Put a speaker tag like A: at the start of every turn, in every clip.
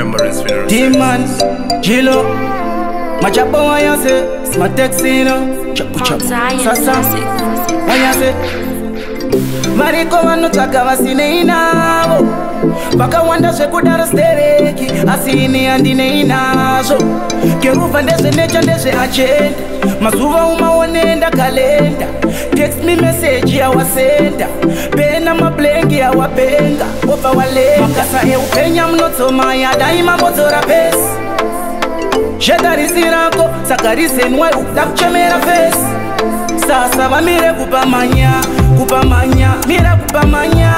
A: memories for the
B: Demon, Jilo, Machapo wanyase, Smatexino, Chapu chapu, Sasa, wanyase. Mariko wanutaka wasine inavo, baka wanda shekudara stereki, asini andine inazo. Kerufa ndese necha ndese agenda, masuva umaonenda kalenda. Text me message ya wasenda, pena mablengi ya wabenga, opa wale. Makasa e upenya mnotoma ya daima mozora pesi. Shetari sirako, sakarise nwe utakchemera fesi. Sasa vamire kupamanya, kupamanya, mira kupamanya.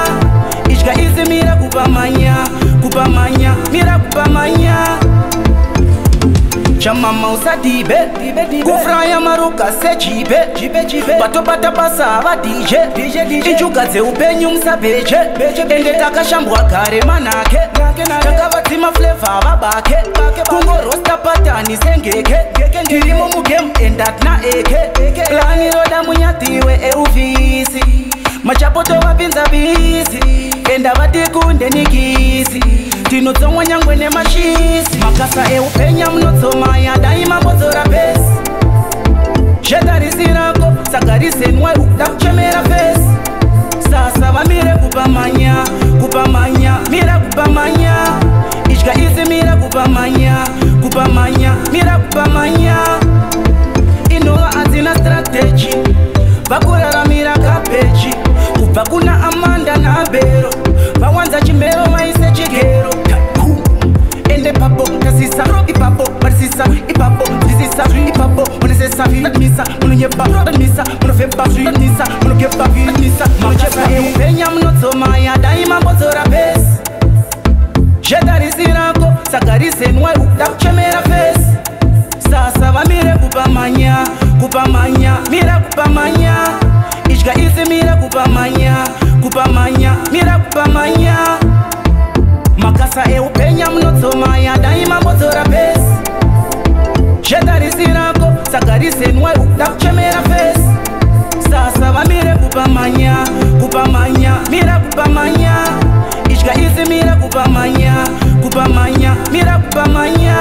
B: Ishka izi mira kupamanya, kupamanya, mira kupamanya. Chamama usadibe, kufraya maruka se jibe. Bato bata basava DJ. Ijugadze upenyu msabeje. Ende takashambwa kare manake. Takavatima flavor babake. Kungo rosta patani zengeke. Kirimo mugem endat na eke. Plani roda munyatiwe euvisi. Machapoto wapinza bisi. Enda vatikunde nikisi. Tinotsomwa nyangwe nemashisi. Makasa eupenya mnotsoma ya daima mozora pesi. Shetari sirako, sakarise nwe utakuchemera fesi. Sasa vamire kupamanya, kupamanya, mira kupamanya. Ishka izi mira kupamanya, kupamanya, mira kupamanya. Inova azina strategy, vakurara mira kapechi. Kuva kuna Amanda na Bero, vawanza chimero maise chigero. Ende papo, kasisa, ipapo, marisisa, ipapo, disisa, ipapo, monesesa, natmisa, mononyeba, natmisa, monofemba, natmisa, monokeba, natmisa. Machesa eupenya mnotsoma ya daima mozora pesi. Shetari sirako, sakarise nwe utakuchemera fesi. Sasa vamire kupamanya, kupamanya, mira kupamanya. Ishka izi mira kupamanya, kupamanya, mira kupamanya. Makasa eupenya mnotsoma ya daima mozora pesi. Shetari sirako, sakarise nwe utakuchemera fesi. Sasa vamire kupamanya, kupamanya, mira kupamanya. Ishka izi mira kupamanya, kupamanya, mira kupamanya.